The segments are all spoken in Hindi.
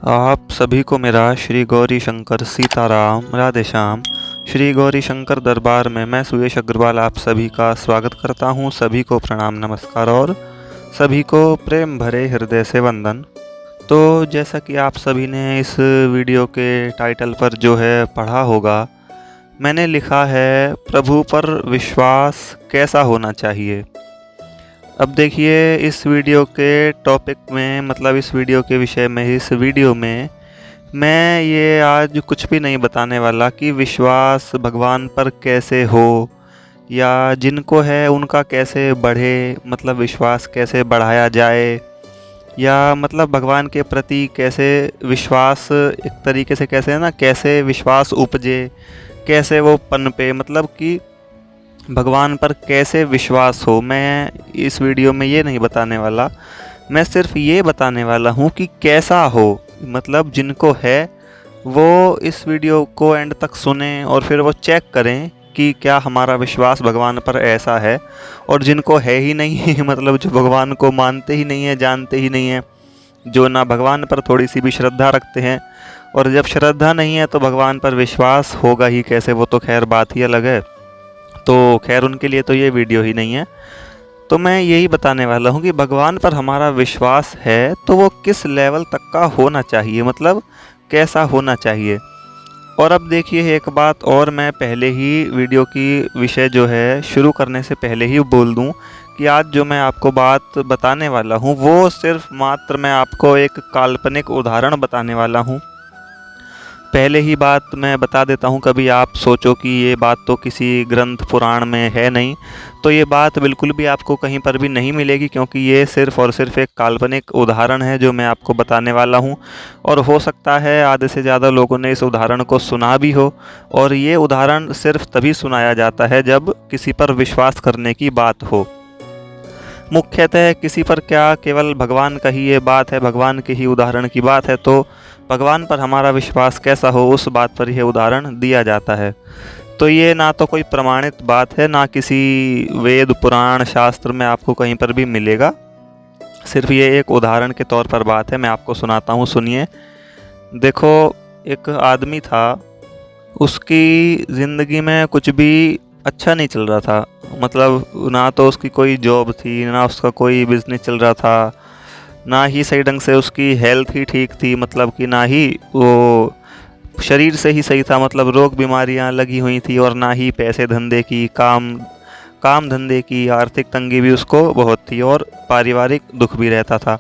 आप सभी को मेरा श्री गौरी शंकर सीताराम राधेश्याम। श्री गौरी शंकर दरबार में मैं सुयश अग्रवाल आप सभी का स्वागत करता हूं। सभी को प्रणाम नमस्कार और सभी को प्रेम भरे हृदय से वंदन। तो जैसा कि आप सभी ने इस वीडियो के टाइटल पर जो है पढ़ा होगा, मैंने लिखा है प्रभु पर विश्वास कैसा होना चाहिए। अब देखिए, इस वीडियो के टॉपिक में मतलब इस वीडियो के विषय में इस वीडियो में मैं ये आज कुछ भी नहीं बताने वाला कि विश्वास भगवान पर कैसे हो या जिनको है उनका कैसे बढ़े, मतलब विश्वास कैसे बढ़ाया जाए या मतलब भगवान के प्रति कैसे विश्वास एक तरीके से कैसे है ना, कैसे विश्वास उपजे, कैसे वो पनपे, मतलब कि भगवान पर कैसे विश्वास हो। मैं इस वीडियो में ये नहीं बताने वाला, मैं सिर्फ ये बताने वाला हूँ कि कैसा हो। मतलब जिनको है वो इस वीडियो को एंड तक सुने और फिर वो चेक करें कि क्या हमारा विश्वास भगवान पर ऐसा है। और जिनको है ही नहीं मतलब जो भगवान को मानते ही नहीं है, जानते ही नहीं है, जो ना भगवान पर थोड़ी सी भी श्रद्धा रखते हैं, और जब श्रद्धा नहीं है तो भगवान पर विश्वास होगा ही कैसे, वो तो खैर बात ही अलग है। तो खैर उनके लिए तो ये वीडियो ही नहीं है। तो मैं यही बताने वाला हूँ कि भगवान पर हमारा विश्वास है तो वो किस लेवल तक का होना चाहिए, मतलब कैसा होना चाहिए। और अब देखिए एक बात और, मैं पहले ही वीडियो की विषय जो है शुरू करने से पहले ही बोल दूं कि आज जो मैं आपको बात बताने वाला हूँ वो सिर्फ मात्र मैं आपको एक काल्पनिक उदाहरण बताने वाला हूँ। पहले ही बात मैं बता देता हूँ, कभी आप सोचो कि ये बात तो किसी ग्रंथ पुराण में है नहीं, तो ये बात बिल्कुल भी आपको कहीं पर भी नहीं मिलेगी, क्योंकि ये सिर्फ और सिर्फ एक काल्पनिक उदाहरण है जो मैं आपको बताने वाला हूँ। और हो सकता है आधे से ज़्यादा लोगों ने इस उदाहरण को सुना भी हो, और ये उदाहरण सिर्फ तभी सुनाया जाता है जब किसी पर विश्वास करने की बात हो। मुख्यतः किसी पर क्या, केवल भगवान का ही ये बात है, भगवान के ही उदाहरण की बात है, तो भगवान पर हमारा विश्वास कैसा हो उस बात पर यह उदाहरण दिया जाता है। तो ये ना तो कोई प्रमाणित बात है, ना किसी वेद पुराण शास्त्र में आपको कहीं पर भी मिलेगा, सिर्फ ये एक उदाहरण के तौर पर बात है। मैं आपको सुनाता हूँ, सुनिए। देखो, एक आदमी था, उसकी ज़िंदगी में कुछ भी अच्छा नहीं चल रहा था। मतलब ना तो उसकी कोई जॉब थी, ना उसका कोई बिजनेस चल रहा था, ना ही सही ढंग से उसकी हेल्थ ही ठीक थी, मतलब कि ना ही वो शरीर से ही सही था, मतलब रोग बीमारियां लगी हुई थी, और ना ही पैसे धंधे की, काम धंधे की आर्थिक तंगी भी उसको बहुत थी, और पारिवारिक दुख भी रहता था।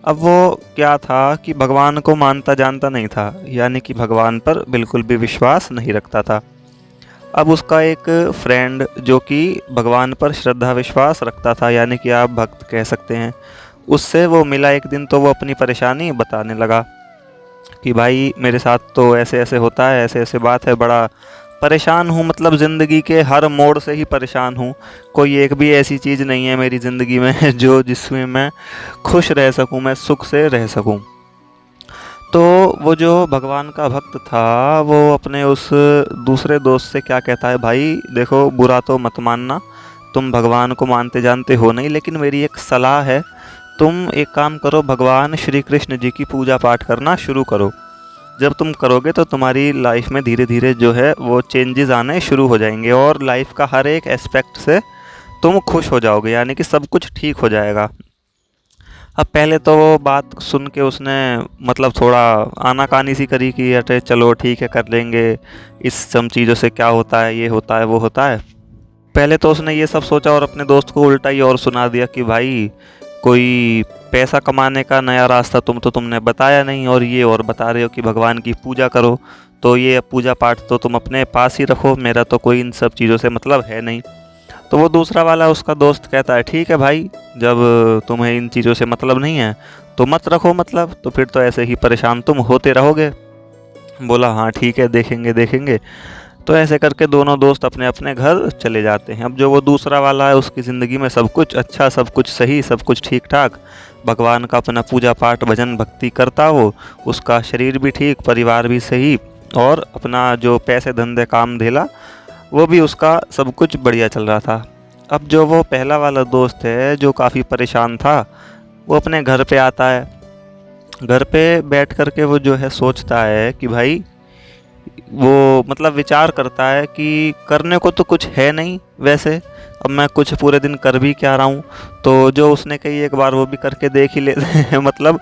अब वो क्या था कि भगवान को मानता जानता नहीं था, यानी कि भगवान पर बिल्कुल भी विश्वास नहीं रखता था। अब उसका एक फ्रेंड जो कि भगवान पर श्रद्धा विश्वास रखता था, यानी कि आप भक्त कह सकते हैं, उससे वो मिला एक दिन। तो वो अपनी परेशानी बताने लगा कि भाई मेरे साथ तो ऐसे ऐसे होता है, ऐसे ऐसे बात है, बड़ा परेशान हूँ, मतलब ज़िंदगी के हर मोड़ से ही परेशान हूँ। कोई एक भी ऐसी चीज़ नहीं है मेरी ज़िंदगी में जो जिसमें मैं खुश रह सकूँ, मैं सुख से रह सकूँ। तो वो जो भगवान का भक्त था वो अपने उस दूसरे दोस्त से क्या कहता है, भाई देखो बुरा तो मत मानना, तुम भगवान को मानते जानते हो नहीं, लेकिन मेरी एक सलाह है, तुम एक काम करो, भगवान श्री कृष्ण जी की पूजा पाठ करना शुरू करो। जब तुम करोगे तो तुम्हारी लाइफ में धीरे धीरे जो है वो चेंजेस आने शुरू हो जाएंगे, और लाइफ का हर एक एस्पेक्ट से तुम खुश हो जाओगे, यानी कि सब कुछ ठीक हो जाएगा। अब पहले तो वो बात सुन के उसने मतलब थोड़ा आनाकानी सी करी कि अरे चलो ठीक है कर लेंगे, इस सब चीज़ों से क्या होता है, ये होता है वो होता है। पहले तो उसने ये सब सोचा और अपने दोस्त को उल्टा ही और सुना दिया कि भाई कोई पैसा कमाने का नया रास्ता तुमने बताया नहीं, और ये और बता रहे हो कि भगवान की पूजा करो, तो ये पूजा पाठ तो तुम अपने पास ही रखो, मेरा तो कोई इन सब चीज़ों से मतलब है नहीं। तो वो दूसरा वाला उसका दोस्त कहता है, ठीक है भाई, जब तुम्हें इन चीज़ों से मतलब नहीं है तो मत रखो, मतलब तो फिर तो ऐसे ही परेशान तुम होते रहोगे। बोला हाँ ठीक है, देखेंगे देखेंगे। तो ऐसे करके दोनों दोस्त अपने अपने घर चले जाते हैं। अब जो वो दूसरा वाला है उसकी ज़िंदगी में सब कुछ अच्छा, सब कुछ सही, सब कुछ ठीक ठाक, भगवान का अपना पूजा पाठ भजन भक्ति करता, वो उसका शरीर भी ठीक, परिवार भी सही, और अपना जो पैसे धंधे काम धेला वो भी उसका सब कुछ बढ़िया चल रहा था। अब जो वो पहला वाला दोस्त है जो काफ़ी परेशान था, वो अपने घर पे आता है। घर पे बैठ कर के वो जो है सोचता है कि भाई, वो मतलब विचार करता है कि करने को तो कुछ है नहीं वैसे, अब मैं कुछ पूरे दिन कर भी क्या रहा हूँ। तो जो उसने कही एक बार वो भी करके देख ही लेते हैं। मतलब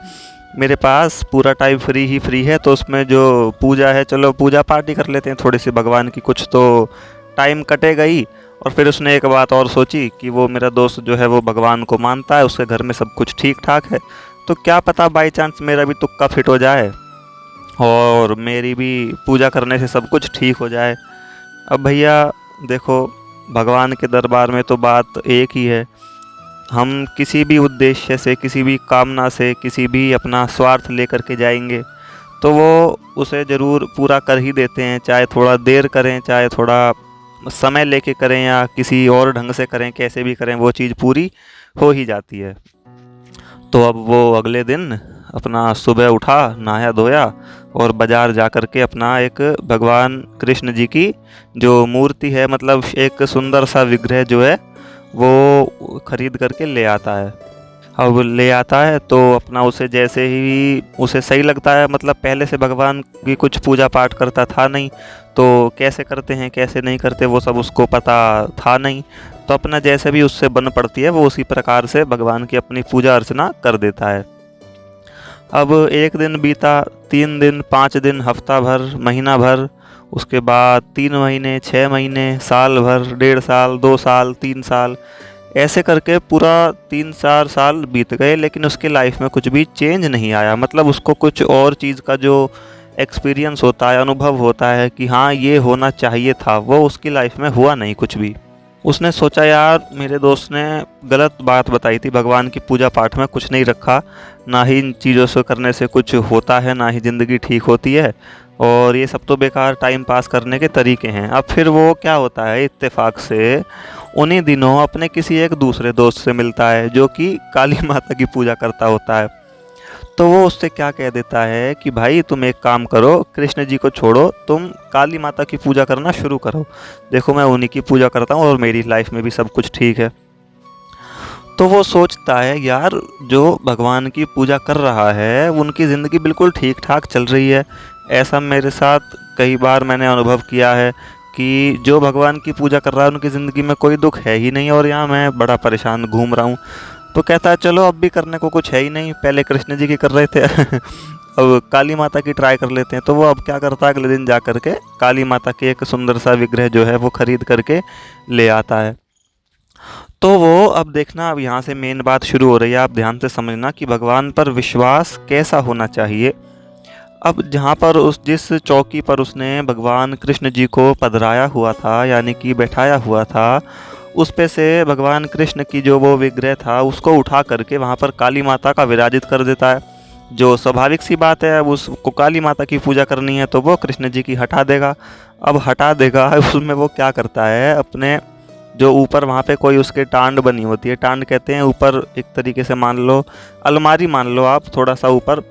मेरे पास पूरा टाइम फ्री ही फ्री है, तो उसमें जो पूजा है, चलो पूजा पाठ ही कर लेते हैं थोड़ी सी भगवान की, कुछ तो टाइम कटेगा ही। और फिर उसने एक बात और सोची कि वो मेरा दोस्त जो है वो भगवान को मानता है, उसके घर में सब कुछ ठीक ठाक है, तो क्या पता बाई चांस मेरा भी तुक्का फिट हो जाए और मेरी भी पूजा करने से सब कुछ ठीक हो जाए। अब भैया देखो, भगवान के दरबार में तो बात एक ही है, हम किसी भी उद्देश्य से, किसी भी कामना से, किसी भी अपना स्वार्थ लेकर के जाएंगे तो वो उसे ज़रूर पूरा कर ही देते हैं, चाहे थोड़ा देर करें, चाहे थोड़ा समय लेके करें या किसी और ढंग से करें, कैसे भी करें वो चीज़ पूरी हो ही जाती है। तो अब वो अगले दिन अपना सुबह उठा, नहाया धोया और बाज़ार जा कर के अपना एक भगवान कृष्ण जी की जो मूर्ति है, मतलब एक सुंदर सा विग्रह जो है वो खरीद करके ले आता है। अब ले आता है तो अपना उसे जैसे ही उसे सही लगता है, मतलब पहले से भगवान की कुछ पूजा पाठ करता था नहीं, तो कैसे करते हैं कैसे नहीं करते वो सब उसको पता था नहीं। तो अपना जैसे भी उससे बन पड़ती है वो उसी प्रकार से भगवान की अपनी पूजा अर्चना कर देता है। अब एक दिन बीता, 3 दिन, 5 दिन, हफ्ता भर, महीना भर, उसके बाद 3 महीने, 6 महीने, साल भर, 1.5 साल, 2 साल, 3 साल, ऐसे करके पूरा 3-4 साल बीत गए, लेकिन उसकी लाइफ में कुछ भी चेंज नहीं आया। मतलब उसको कुछ और चीज़ का जो एक्सपीरियंस होता है, अनुभव होता है कि हाँ ये होना चाहिए था, वो उसकी लाइफ में हुआ नहीं कुछ भी। उसने सोचा यार मेरे दोस्त ने गलत बात बताई थी, भगवान की पूजा पाठ में कुछ नहीं रखा, ना ही इन चीज़ों से करने से कुछ होता है, ना ही ज़िंदगी ठीक होती है, और ये सब तो बेकार टाइम पास करने के तरीके हैं। अब फिर वो क्या होता है, इत्तेफाक से उन्हीं दिनों अपने किसी एक दूसरे दोस्त से मिलता है जो कि काली माता की पूजा करता होता है। तो वो उससे क्या कह देता है कि भाई तुम एक काम करो, कृष्ण जी को छोड़ो, तुम काली माता की पूजा करना शुरू करो, देखो मैं उन्हीं की पूजा करता हूँ और मेरी लाइफ में भी सब कुछ ठीक है। तो वो सोचता है यार जो भगवान की पूजा कर रहा है उनकी ज़िंदगी बिल्कुल ठीक ठाक चल रही है। ऐसा मेरे साथ कई बार मैंने अनुभव किया है कि जो भगवान की पूजा कर रहा है उनकी ज़िंदगी में कोई दुख है ही नहीं, और यहाँ मैं बड़ा परेशान घूम रहा हूँ। तो कहता है चलो अब भी करने को कुछ है ही नहीं, पहले कृष्ण जी की कर रहे थे अब काली माता की ट्राई कर लेते हैं। तो वो अब क्या करता है, अगले दिन जा करके काली माता की एक सुंदर सा विग्रह जो है वो खरीद करके ले आता है। तो वो अब देखना, अब यहाँ से मेन बात शुरू हो रही है, आप ध्यान से समझना कि भगवान पर विश्वास कैसा होना चाहिए। अब जहाँ पर उस जिस चौकी पर उसने भगवान कृष्ण जी को पधराया हुआ था, यानी कि बैठाया हुआ था, उस पे से भगवान कृष्ण की जो वो विग्रह था उसको उठा करके वहाँ पर काली माता का विराजित कर देता है। जो स्वाभाविक सी बात है, अब उसको काली माता की पूजा करनी है तो वो कृष्ण जी की हटा देगा। अब हटा देगा उसमें वो क्या करता है, अपने जो ऊपर वहाँ पे कोई उसके टांड बनी होती है, टांड कहते हैं ऊपर, एक तरीके से मान लो अलमारी मान लो आप, थोड़ा सा ऊपर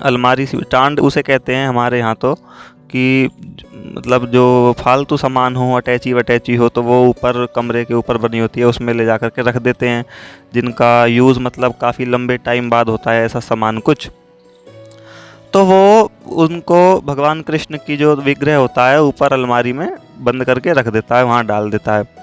अलमारी सी टांड उसे कहते हैं हमारे यहाँ तो, कि मतलब जो फालतू सामान हो, अटैची वटैची हो, तो वो ऊपर कमरे के ऊपर बनी होती है, उसमें ले जा कर के रख देते हैं, जिनका यूज़ मतलब काफ़ी लंबे टाइम बाद होता है ऐसा सामान कुछ। तो वो उनको भगवान कृष्ण की जो विग्रह होता है ऊपर अलमारी में बंद करके रख देता है, वहाँ डाल देता है।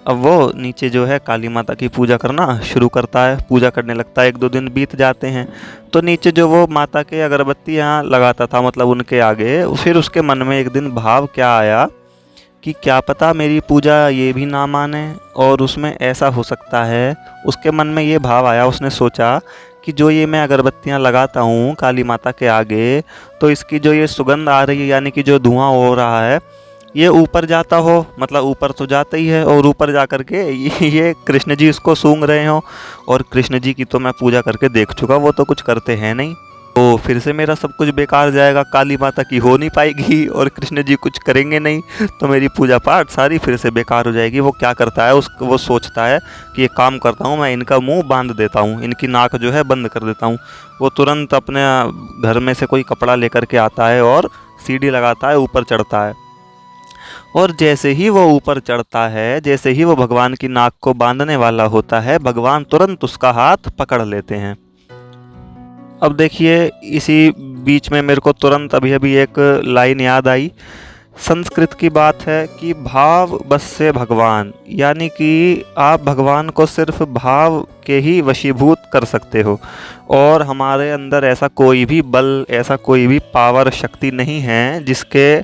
अब वो नीचे जो है काली माता की पूजा करना शुरू करता है, पूजा करने लगता है। 1-2 दिन बीत जाते हैं तो नीचे जो वो माता के अगरबत्ती यहाँ लगाता था, मतलब उनके आगे, फिर उसके मन में एक दिन भाव क्या आया कि क्या पता मेरी पूजा ये भी ना माने, और उसमें ऐसा हो सकता है। उसके मन में ये भाव आया, उसने सोचा कि जो ये मैं अगरबत्तियाँ लगाता हूँ काली माता के आगे, तो इसकी जो ये सुगंध आ रही है, यानी कि जो धुआं हो रहा है, ये ऊपर जाता हो, मतलब ऊपर तो जाता ही है, और ऊपर जा कर के ये कृष्ण जी इसको सूंघ रहे हो, और कृष्ण जी की तो मैं पूजा करके देख चुका, वो तो कुछ करते हैं नहीं, तो फिर से मेरा सब कुछ बेकार जाएगा, काली माता की हो नहीं पाएगी और कृष्ण जी कुछ करेंगे नहीं, तो मेरी पूजा पाठ सारी फिर से बेकार हो जाएगी। वो क्या करता है, वो सोचता है कि एक काम करता हूँ, मैं इनका मुंह बांध देता हूँ, इनकी नाक जो है बंद कर देता हूँ। वो तुरंत अपने घर में से कोई कपड़ा लेकर के आता है और सीढ़ी लगाता है, ऊपर चढ़ता है, और जैसे ही वो ऊपर चढ़ता है, जैसे ही वो भगवान की नाक को बांधने वाला होता है, भगवान तुरंत उसका हाथ पकड़ लेते हैं। अब देखिए, इसी बीच में मेरे को तुरंत अभी अभी एक लाइन याद आई। संस्कृत की बात है कि भाव बस से भगवान, यानी कि आप भगवान को सिर्फ भाव के ही वशीभूत कर सकते हो, और हमारे अंदर ऐसा कोई भी बल, ऐसा कोई भी पावर, शक्ति नहीं है जिसके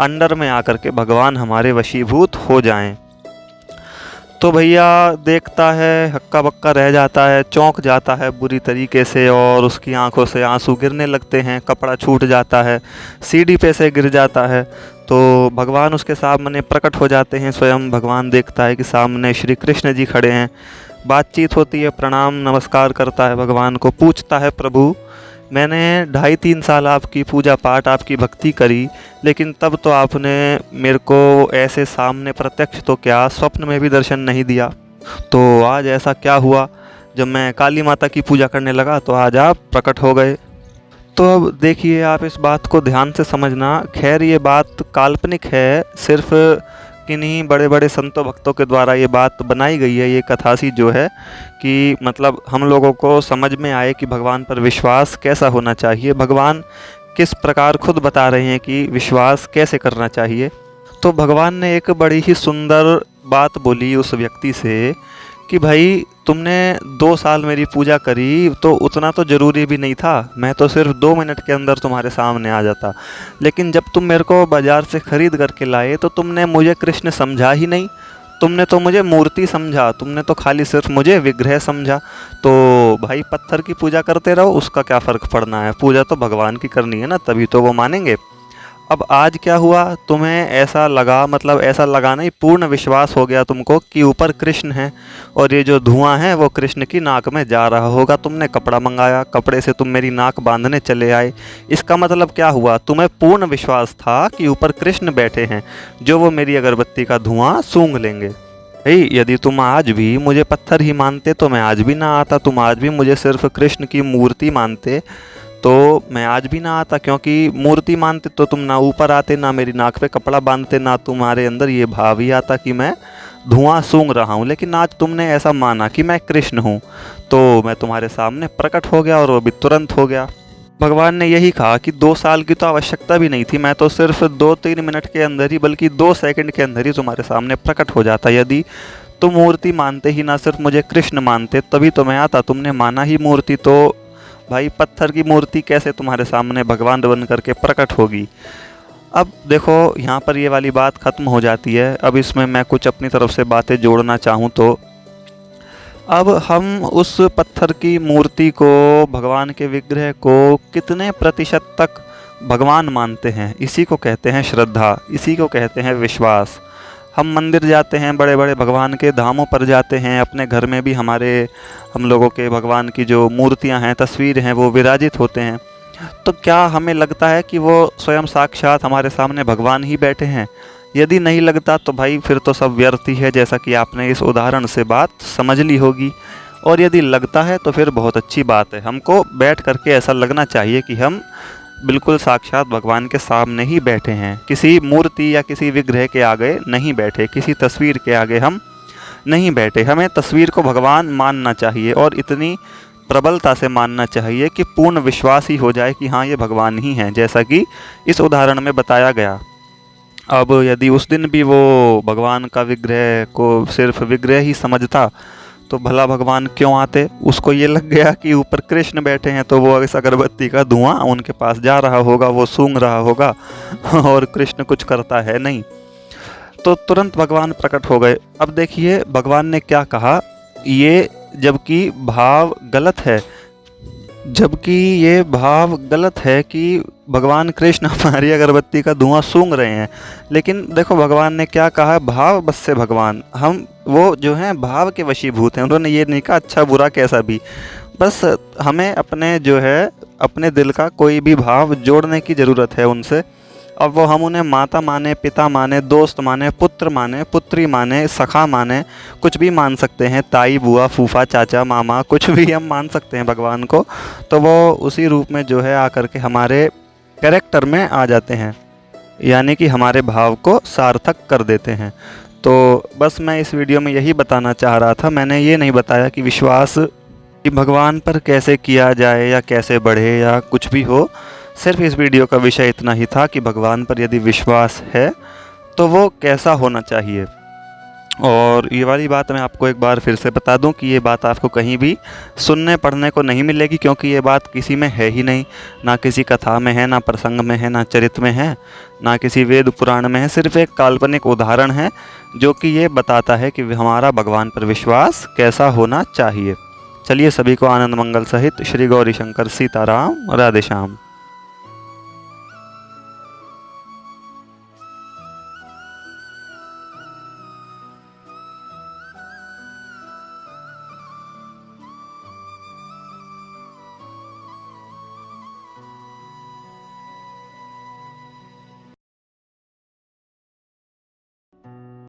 अंडर में आकर के भगवान हमारे वशीभूत हो जाएं। तो भैया देखता है, हक्का बक्का रह जाता है, चौंक जाता है बुरी तरीके से, और उसकी आंखों से आंसू गिरने लगते हैं, कपड़ा छूट जाता है, सीढ़ी पे से गिर जाता है। तो भगवान उसके सामने प्रकट हो जाते हैं। स्वयं भगवान देखता है कि सामने श्री कृष्ण जी खड़े हैं। बातचीत होती है, प्रणाम नमस्कार करता है भगवान को, पूछता है प्रभु मैंने 2.5-3 साल आपकी पूजा पाठ, आपकी भक्ति करी, लेकिन तब तो आपने मेरे को ऐसे सामने प्रत्यक्ष तो क्या, स्वप्न में भी दर्शन नहीं दिया। तो आज ऐसा क्या हुआ, जब मैं काली माता की पूजा करने लगा तो आज आप प्रकट हो गए। तो अब देखिए, आप इस बात को ध्यान से समझना। खैर ये बात काल्पनिक है, सिर्फ किन्हीं बड़े बड़े संतों भक्तों के द्वारा ये बात बनाई गई है, ये कथा सी जो है, कि मतलब हम लोगों को समझ में आए कि भगवान पर विश्वास कैसा होना चाहिए, भगवान किस प्रकार खुद बता रहे हैं कि विश्वास कैसे करना चाहिए। तो भगवान ने एक बड़ी ही सुंदर बात बोली उस व्यक्ति से कि भाई तुमने 2 साल मेरी पूजा करी तो उतना तो ज़रूरी भी नहीं था, मैं तो सिर्फ 2 मिनट के अंदर तुम्हारे सामने आ जाता, लेकिन जब तुम मेरे को बाज़ार से ख़रीद करके लाए तो तुमने मुझे कृष्ण समझा ही नहीं, तुमने तो मुझे मूर्ति समझा, तुमने तो खाली सिर्फ मुझे विग्रह समझा। तो भाई पत्थर की पूजा करते रहो, उसका क्या फ़र्क पड़ना है, पूजा तो भगवान की करनी है ना, तभी तो वो मानेंगे। अब आज क्या हुआ, तुम्हें ऐसा लगा, मतलब ऐसा लगा नहीं, पूर्ण विश्वास हो गया तुमको कि ऊपर कृष्ण है और ये जो धुआं है वो कृष्ण की नाक में जा रहा होगा। तुमने कपड़ा मंगाया, कपड़े से तुम मेरी नाक बांधने चले आए। इसका मतलब क्या हुआ, तुम्हें पूर्ण विश्वास था कि ऊपर कृष्ण बैठे हैं जो वो मेरी अगरबत्ती का धुआं सूंघ लेंगे। भाई यदि तुम आज भी मुझे पत्थर ही मानते तो मैं आज भी ना आता, तुम आज भी मुझे सिर्फ कृष्ण की मूर्ति मानते तो मैं आज भी ना आता, क्योंकि मूर्ति मानते तो तुम ना ऊपर आते, ना मेरी नाक पे कपड़ा बांधते, ना तुम्हारे अंदर ये भाव ही आता कि मैं धुआं सूंघ रहा हूँ। लेकिन आज तुमने ऐसा माना कि मैं कृष्ण हूँ, तो मैं तुम्हारे सामने प्रकट हो गया, और वो भी तुरंत हो गया। भगवान ने यही कहा कि 2 साल की तो आवश्यकता भी नहीं थी, मैं तो सिर्फ 2-3 मिनट के अंदर ही, बल्कि 2 सेकंड के अंदर ही तुम्हारे सामने प्रकट हो जाता। यदि तुम मूर्ति मानते ही ना, सिर्फ मुझे कृष्ण मानते, तभी तो मैं आता। तुमने माना ही मूर्ति, तो भाई पत्थर की मूर्ति कैसे तुम्हारे सामने भगवान बन करके प्रकट होगी। अब देखो यहाँ पर ये वाली बात ख़त्म हो जाती है। अब इसमें मैं कुछ अपनी तरफ से बातें जोड़ना चाहूँ तो अब हम उस पत्थर की मूर्ति को, भगवान के विग्रह को कितने प्रतिशत तक भगवान मानते हैं, इसी को कहते हैं श्रद्धा, इसी को कहते हैं विश्वास। हम मंदिर जाते हैं, बड़े बड़े भगवान के धामों पर जाते हैं, अपने घर में भी हम लोगों के भगवान की जो मूर्तियां हैं, तस्वीर हैं, वो विराजित होते हैं। तो क्या हमें लगता है कि वो स्वयं साक्षात हमारे सामने भगवान ही बैठे हैं? यदि नहीं लगता तो भाई फिर तो सब व्यर्थ ही है, जैसा कि आपने इस उदाहरण से बात समझ ली होगी। और यदि लगता है तो फिर बहुत अच्छी बात है। हमको बैठ करके ऐसा लगना चाहिए कि हम बिल्कुल साक्षात भगवान के सामने ही बैठे हैं, किसी मूर्ति या किसी विग्रह के आगे नहीं बैठे, किसी तस्वीर के आगे हम नहीं बैठे। हमें तस्वीर को भगवान मानना चाहिए, और इतनी प्रबलता से मानना चाहिए कि पूर्ण विश्वास ही हो जाए कि हाँ ये भगवान ही हैं, जैसा कि इस उदाहरण में बताया गया। अब यदि उस दिन भी वो भगवान का विग्रह को सिर्फ विग्रह ही समझता तो भला भगवान क्यों आते? उसको ये लग गया कि ऊपर कृष्ण बैठे हैं, तो वो इस अगरबत्ती का धुआं उनके पास जा रहा होगा, वो सूंघ रहा होगा, और कृष्ण कुछ करता है नहीं। तो तुरंत भगवान प्रकट हो गए। अब देखिए भगवान ने क्या कहा, ये जबकि भाव गलत है, जबकि ये भाव गलत है कि भगवान कृष्ण हमारी अगरबत्ती का धुआं सूंघ रहे हैं, लेकिन देखो भगवान ने क्या कहा, भाव बस से भगवान, हम वो जो हैं भाव के वशीभूत हैं। उन्होंने ये नहीं कहा अच्छा बुरा कैसा भी, बस हमें अपने जो है अपने दिल का कोई भी भाव जोड़ने की ज़रूरत है उनसे। अब वो हम उन्हें माता माने, पिता माने, दोस्त माने, पुत्र माने, पुत्री माने, सखा माने, कुछ भी मान सकते हैं, ताई, बुआ, फूफा, चाचा, मामा, कुछ भी हम मान सकते हैं भगवान को। तो वो उसी रूप में जो है आकर के हमारे कैरेक्टर में आ जाते हैं, यानी कि हमारे भाव को सार्थक कर देते हैं। तो बस मैं इस वीडियो में यही बताना चाह रहा था। मैंने ये नहीं बताया कि विश्वास कि भगवान पर कैसे किया जाए या कैसे बढ़े या कुछ भी हो, सिर्फ इस वीडियो का विषय इतना ही था कि भगवान पर यदि विश्वास है तो वो कैसा होना चाहिए। और ये वाली बात मैं आपको एक बार फिर से बता दूं कि ये बात आपको कहीं भी सुनने पढ़ने को नहीं मिलेगी, क्योंकि ये बात किसी में है ही नहीं, ना किसी कथा में है, ना प्रसंग में है, ना चरित्र में है, ना किसी वेद पुराण में है। सिर्फ एक काल्पनिक उदाहरण है जो कि ये बताता है कि हमारा भगवान पर विश्वास कैसा होना चाहिए। चलिए, सभी को आनंद मंगल सहित श्री गौरी शंकर सीताराम, राधे श्याम।